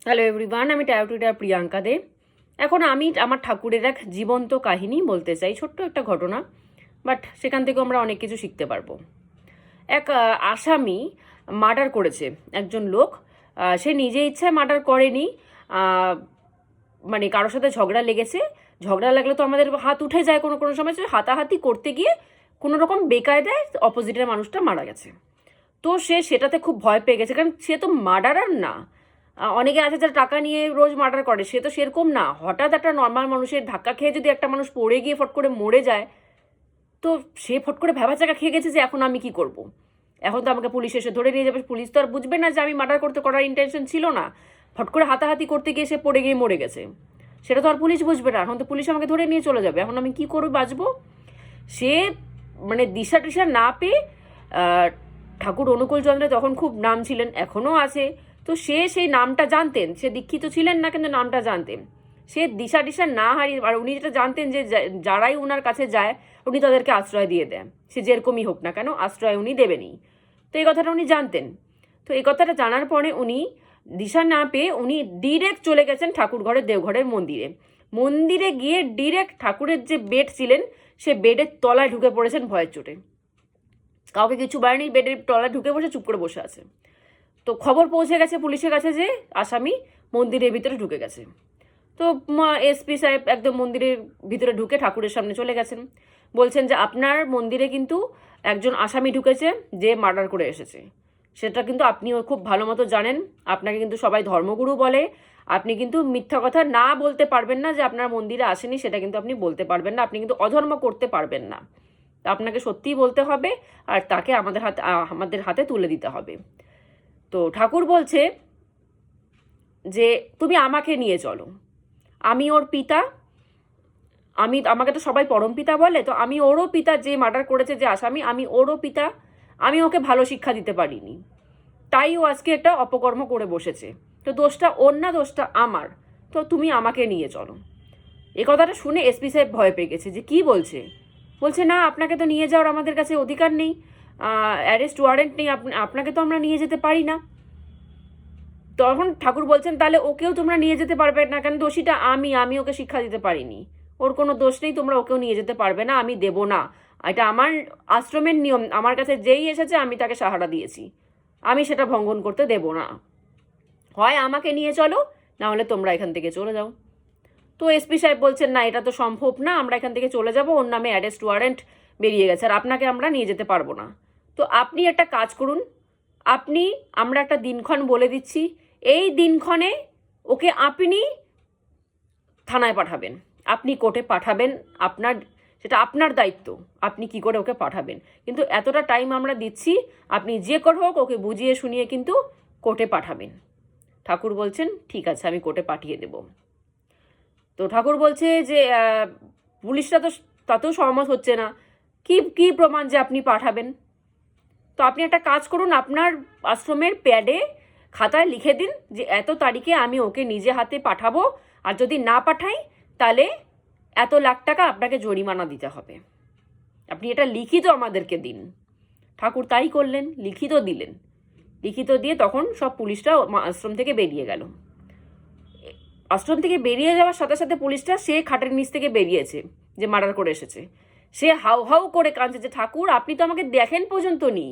Hello everyone, আমি টায়োটিটার প্রিয়াঙ্কা দে। এখন আমি আমার ঠাকুরের এক জীবন্ত কাহিনী বলতে চাই, ছোট্ট একটা ঘটনা, বাট সেখান থেকেও আমরা অনেক কিছু শিখতে পারবো। এক আসামি মার্ডার করেছে একজন লোক। সে নিজে ইচ্ছায় মার্ডার করেনি, মানে কারোর সাথে ঝগড়া লেগেছে। ঝগড়া লাগলে তো আমাদের হাত উঠে যায় কোনো কোনো সময়, হাতাহাতি করতে গিয়ে কোনো রকম বেকায়দায় অপোজিটের মানুষটা মারা গেছে। তো সে সেটাতে খুব ভয় পেয়ে গেছে, কারণ সে তো মার্ডারার না। অনেকে আছে যারা টাকা নিয়ে রোজ মার্ডার করে, সে তো সেরকম না। হঠাৎ একটা নর্মাল মানুষের ধাক্কা খেয়ে যদি একটা মানুষ পড়ে গিয়ে ফট করে মরে যায়, তো সে ফট করে ভ্যাবাচাকা খেয়ে গেছে যে এখন আমি কি করব। এখন তো আমাকে পুলিশ এসে ধরে নিয়ে যাবে, পুলিশ তো আর বুঝবে না যে আমি মার্ডার করার ইন্টেনশন ছিল না। ফট করে হাতাহাতি করতে গিয়ে সে পড়ে গিয়ে মরে গেছে, সেটা তো আর পুলিশ বুঝবে না। এখন তো পুলিশ আমাকে ধরে নিয়ে চলে যাবে, এখন আমি কি করবো, বাঁচবো? সে মানে দিশা টিশা না পেয়ে, ঠাকুর অনুকূল চন্দ্রের তখন খুব নাম ছিলেন, এখনও আছে। তো সে সেই নামটা জানতেন, সে দীক্ষিত ছিলেন না কিন্তু নামটা জানতেন। সে দিশা টিশা না হারিয়ে, আর উনি যেটা জানতেন যে যারাই উনার কাছে যায় উনি তাদেরকে আশ্রয় দিয়ে দেন, সে যেরকমই হোক না কেন আশ্রয় উনি দেবেনই। তো এই কথাটা উনি জানতেন। তো এই কথাটা জানার পরে উনি দিশা না পেয়ে উনি ডিরেক্ট চলে গেছেন ঠাকুরঘরের দেওঘরের মন্দিরে। মন্দিরে গিয়ে ডিরেক্ট ঠাকুরের যে বেড ছিলেন সে বেডের তলায় ঢুকে পড়েছেন ভয়ের চোটে। কাউকে কিছু বলেনি, বেডের তলায় ঢুকে বসে চুপ করে বসে আছে। তো খবর পৌঁছে গেছে পুলিশের কাছে যে আসামি মন্দিরের ভিতরে ঢুকে গেছে। তো এসপি সাহেব একদম মন্দিরের ভিতরে ঢুকে ঠাকুরের সামনে চলে গেছেন, বলছেন যে আপনার মন্দিরে কিন্তু একজন আসামি ঢুকেছে যে মার্ডার করে এসেছে। সেটা কিন্তু আপনিও খুব ভালো মতো জানেন, আপনাকে কিন্তু সবাই ধর্মগুরু বলে। আপনি কিন্তু মিথ্যা কথা না বলতে পারবেন না যে আপনার মন্দিরে আসেনি, সেটা কিন্তু আপনি বলতে পারবেন না। আপনি কিন্তু অধর্ম করতে পারবেন না, আপনাকে সত্যিই বলতে হবে আর তাকে আমাদের হাতে তুলে দিতে হবে। তো ঠাকুর বলছে যে তুমি আমাকে নিয়ে চলো, আমি ওর পিতা। আমাকে তো সবাই পরম পিতা বলে, তো আমি ওরও পিতা, যে মার্ডার করেছে যে আসামি, আমি ওরও পিতা। আমি ওকে ভালো শিক্ষা দিতে পারিনি, তাই ও আজকে একটা অপকর্ম করে বসেছে। তো দোষটা ওর না, দোষটা আমার। তো তুমি আমাকে নিয়ে চলো। এ কথাটা শুনে এসপি সাহেব ভয় পেয়ে গেছে যে কি বলছে। বলছে না, আপনাকে তো নিয়ে যাওয়ার আমাদের কাছে অধিকার নেই, অ্যারেস্ট ওয়ারেন্ট নেই, আপনাকে তো আমরা নিয়ে যেতে পারি না। তখন ঠাকুর বলছেন তাহলে ওকেও তোমরা নিয়ে যেতে পারবে না কেন? দোষীটা আমি ওকে শিক্ষা দিতে পারিনি, ওর কোনো দোষ নেই, তোমরা ওকেও নিয়ে যেতে পারবে না, আমি দেব না। এটা আমার আশ্রমের নিয়ম, আমার কাছে যেই এসেছে আমি তাকে সাহারা দিয়েছি, আমি সেটা ভঙ্গন করতে দেব না। হয় আমাকে নিয়ে চলো, না হলে তোমরা এখান থেকে চলে যাও। তো এসপি সাহেব বলছেন না, এটা তো সম্ভব না, আমরা এখান থেকে চলে যাব, ওর নামে অ্যারেস্ট ওয়ারেন্ট বেরিয়ে গেছে আর আপনাকে আমরা নিয়ে যেতে পারবো না। তো আপনি একটা কাজ করুন, আমরা একটা দিনক্ষণ বলে দিচ্ছি, এই দিনক্ষণে ওকে আপনি থানায় পাঠাবেন, আপনি কোর্টে পাঠাবেন, সেটা আপনার দায়িত্ব, আপনি কি করে ওকে পাঠাবেন। কিন্তু এতটা টাইম আমরা দিচ্ছি, আপনি যে করে হোক ওকে বুঝিয়ে শুনিয়ে কিন্তু কোর্টে পাঠাবেন। ঠাকুর বলছেন ঠিক আছে, আমি কোর্টে পাঠিয়ে দেব। তো ঠাকুর বলছে যে পুলিশরা তো তাতেও সহমত হচ্ছে না, কি কি প্রমাণ যে আপনি পাঠাবেন। তো আপনি একটা কাজ করুন, আপনার আশ্রমের প্যাডে খাতায় লিখে দিন যে এত তারিখে আমি ওকে নিজে হাতে পাঠাবো, আর যদি না পাঠাই তাহলে এত লাখ টাকা আপনাকে জরিমানা দিতে হবে। আপনি এটা লিখিত আমাদেরকে দিন। ঠাকুর তাই করলেন, লিখিত দিলেন। লিখিত দিয়ে তখন সব পুলিশরা আশ্রম থেকে বেরিয়ে গেল। আশ্রম থেকে বেরিয়ে যাওয়ার সাথে সাথে পুলিশটা সে খাটের নিচ থেকে বেরিয়েছে যে মার্ডার করে এসেছে। সে হাউ হাউ করে কাঁদছে যে ঠাকুর আপনি তো আমাকে দেখেন পর্যন্ত নি,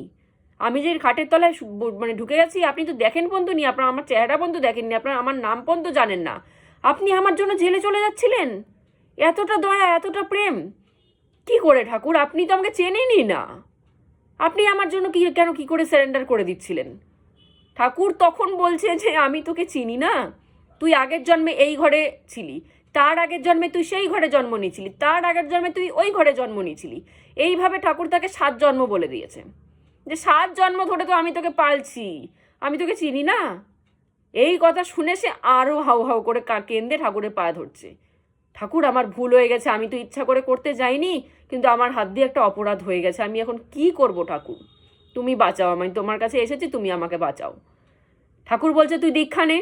আমি যে খাটের তলায় মানে ঢুকে গেছি আপনি তো দেখেন পর্যন্ত নি, আপনার আমার চেহারা পর্যন্ত দেখেননি, আপনার আমার নাম পর্যন্ত জানেন না, আপনি আমার জন্য জেলে চলে যাচ্ছিলেন। এতটা দয়া, এতটা প্রেম কি করে ঠাকুর? আপনি তো আমাকে চেনেনই না, আপনি আমার জন্য কি করে সারেন্ডার করে দিচ্ছিলেন? ঠাকুর তখন বলছে যে আমি তোকে চিনি না, তুই আগের জন্মে এই ঘরে ছিলি, তার আগের জন্মে তুই সেই ঘরে জন্ম নিয়েছিলি, তার আগের জন্মে তুই ওই ঘরে জন্ম নিয়েছিলি। এইভাবে ঠাকুর তাকে 7 জন্ম বলে দিয়েছে, যে 7 জন্ম ধরে তো আমি তোকে পালছি, আমি তোকে চিনি না। এই কথা শুনে সে আরও হাউ হাউ করে কেঁদে ঠাকুরের পা ধরছে। ঠাকুর আমার ভুল হয়ে গেছে, আমি তো ইচ্ছা করে করতে যাইনি, কিন্তু আমার হাত দিয়ে একটা অপরাধ হয়ে গেছে, আমি এখন কি করব ঠাকুর, তুমি বাঁচাও, আমি তোমার কাছে এসেছি, তুমি আমাকে বাঁচাও। ঠাকুর বলছে তুই দীক্ষা নে,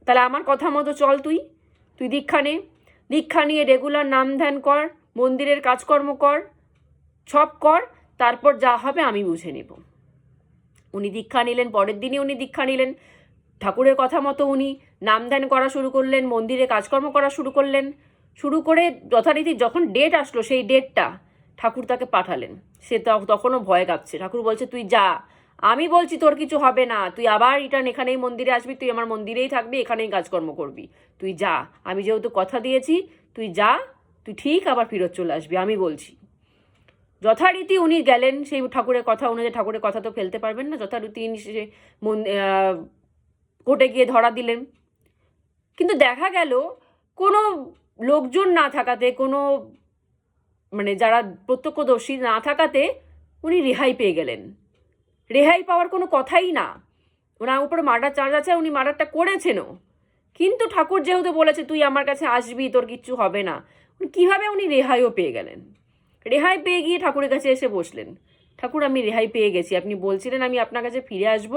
তাহলে আমার কথা মতো চল, তুই দীক্ষা নে, দীক্ষা নিয়ে রেগুলার নাম ধ্যান কর, মন্দিরের কাজকর্ম কর, সব কর, তারপর যা হবে আমি বুঝে নেব। উনি দীক্ষা নিলেন, পরের দিনই উনি দীক্ষা নিলেন। ঠাকুরের কথা মতো উনি নাম ধ্যান করা শুরু করলেন, মন্দিরে কাজকর্ম করা শুরু করলেন। শুরু করে যথারীতি যখন ডেট আসলো, সেই ডেটটা ঠাকুর তাকে পাঠালেন। সে তখনও ভয় কাঁপছে। ঠাকুর বলছে, তুই যা, আমি বলছি তোর কিছু হবে না, তুই আবার রিটার্ন এখানেই মন্দিরে আসবি, তুই আমার মন্দিরেই থাকবি, এখানেই কাজকর্ম করবি, তুই যা, আমি যেহেতু কথা দিয়েছি, তুই যা, তুই ঠিক আবার ফেরত চলে আসবি, আমি বলছি। যথারীতি উনি গেলেন সেই ঠাকুরের কথা অনুযায়ী। ঠাকুরের কথা তো ফেলতে পারবেন না। যথারীতি সে কোর্টে গিয়ে ধরা দিলেন। কিন্তু দেখা গেল কোনো লোকজন না থাকাতে, কোনো মানে যারা প্রত্যক্ষদর্শী না থাকাতে উনি রেহাই পেয়ে গেলেন। রেহাই পাওয়ার কোনো কথাই না। ওনার উপরে মার্ডার চার্জ আছে, উনি মার্ডারটা করেছেনও। কিন্তু ঠাকুর যেহেতু বলেছে তুই আমার কাছে আসবি, তোর কিচ্ছু হবে না, কীভাবে উনি রেহাইও পেয়ে গেলেন? রেহাই পেয়ে গিয়ে ঠাকুরের কাছে এসে বসলেন। ঠাকুর, আমি রেহাই পেয়ে গেছি, আপনি বলছিলেন আমি আপনার কাছে ফিরে আসব,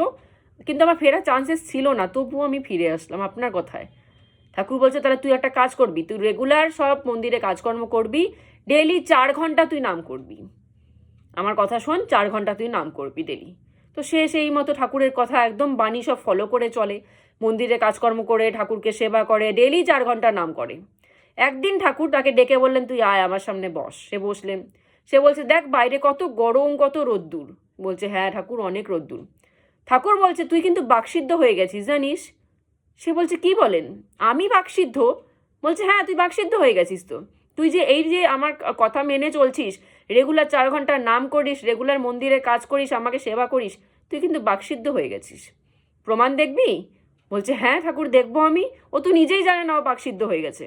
কিন্তু আমার ফেরার চান্সেস ছিল না, তবুও আমি ফিরে আসলাম আপনার কথায়। ঠাকুর বলছে, তাহলে তুই একটা কাজ করবি, তুই রেগুলার সব মন্দিরে কাজকর্ম করবি, ডেইলি 4 ঘন্টা তুই নাম করবি। আমার কথা শোন, 4 ঘন্টা তুই নাম করবি ডেলি। তো সে সেই মতো ঠাকুরের কথা একদম বাণী সব ফলো করে চলে, মন্দিরে কাজকর্ম করে, ঠাকুরকে সেবা করে, ডেইলি 4 ঘন্টা নাম করে। একদিন ঠাকুর তাকে ডেকে বললেন, তুই আয় আমার সামনে বস। সে বসলেন। সে বলছে, দেখ বাইরে কত গরম, কত রোদ্দুর। বলছে, হ্যাঁ ঠাকুর, অনেক রোদ্দুর। ঠাকুর বলছে, তুই কিন্তু বাকসিদ্ধ হয়ে গেছিস জানিস। সে বলছে, কি বলেন, আমি বাকসিদ্ধ? বলছে, হ্যাঁ তুই বাকসিদ্ধ হয়ে গেছিস। তো তুই যে এই যে আমার কথা মেনে চলছিস, রেগুলার 4 ঘন্টা নাম করিস, রেগুলার মন্দিরে কাজ করিস, আমাকে সেবা করিস, তুই কিন্তু বাকসিদ্ধ হয়ে গেছিস। প্রমাণ দেখবি? বলছে, হ্যাঁ ঠাকুর দেখবো আমি। ও তো নিজেই জানে না ও বাকসিদ্ধ হয়ে গেছে।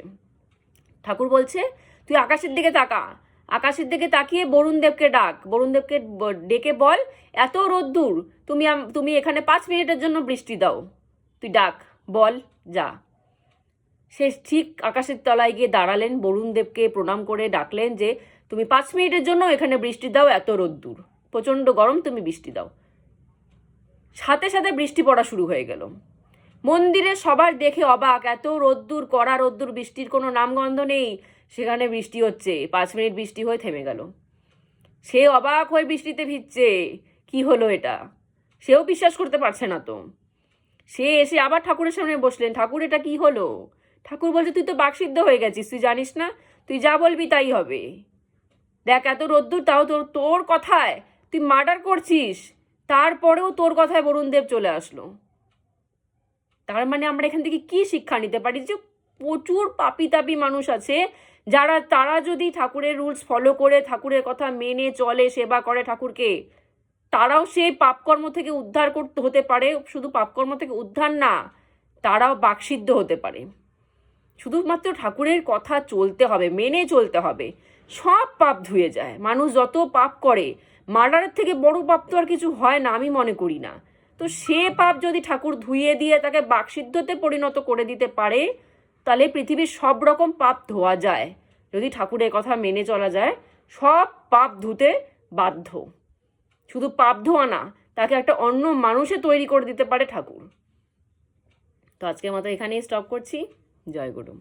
ঠাকুর বলছে, তুই আকাশের দিকে তাকা, আকাশের দিকে তাকিয়ে বরুণদেবকে ডাক, বরুণদেবকে ডেকে বল, এত রোদ্দুর, তুমি এখানে 5 মিনিটের জন্য বৃষ্টি দাও। তুই ডাক, বল, যা। সে ঠিক আকাশের তলায় গিয়ে দাঁড়ালেন, বরুণদেবকে প্রণাম করে ডাকলেন যে তুমি 5 মিনিটের জন্য এখানে বৃষ্টি দাও, এত রোদ্দুর, প্রচণ্ড গরম, তুমি বৃষ্টি দাও। সাথে সাথে বৃষ্টি পড়া শুরু হয়ে গেল। মন্দিরে সবার দেখে অবাক, এত রোদ্দুর, কড়া রোদ্দুর, বৃষ্টির কোনো নামগন্ধ নেই, সেখানে বৃষ্টি হচ্ছে। 5 মিনিট বৃষ্টি হয়ে থেমে গেল। সে অবাক হয়ে বৃষ্টিতে ভিজছে, কি হলো এটা, সেও বিশ্বাস করতে পারছে না। তো সে এসে আবার ঠাকুরের সামনে বসলেন। ঠাকুর, এটা কি হলো? ঠাকুর বলছে, তুই তো বাকসিদ্ধ হয়ে গেছিস, তুই জানিস না, তুই যা বলবি তাই হবে। দেখ এত রোদ্দুর, তাও তোর কথায় তুই মার্ডার করছিস, তারপরেও তোর কথায় বরুণদেব চলে আসলো। তার মানে আমরা এখান থেকে কি শিক্ষা নিতে পারি? যে প্রচুর পাপি তাপি মানুষ আছে, তারা যদি ঠাকুরের রুলস ফলো করে, ঠাকুরের কথা মেনে চলে, সেবা করে ঠাকুরকে, তারাও সেই পাপকর্ম থেকে উদ্ধার হতে পারে। শুধু পাপকর্ম থেকে উদ্ধার না, তারাও বাকসিদ্ধ হতে পারে। শুধুমাত্র ঠাকুরের কথা চলতে হবে, মেনে চলতে হবে, সব পাপ ধুয়ে যায়। মানুষ যত পাপ করে, মার্ডারের থেকে বড় পাপ তো আর কিছু হয় না, আমি মনে করি না। তো সে পাপ যদি ঠাকুর ধুয়ে দিয়ে তাকে বাকসিদ্ধতে পরিণত করে দিতে পারে, তাহলে পৃথিবীর সব রকম পাপ ধোয়া যায়। যদি ঠাকুরের কথা মেনে চলা যায়, সব পাপ ধুতে বাধ্য। শুধু পাপ ধোয়া না, তাকে একটা অন্য মানুষে তৈরি করে দিতে পারে ঠাকুর। তো আজকের মতো এখানেই স্টপ করছি। জয় গুরু।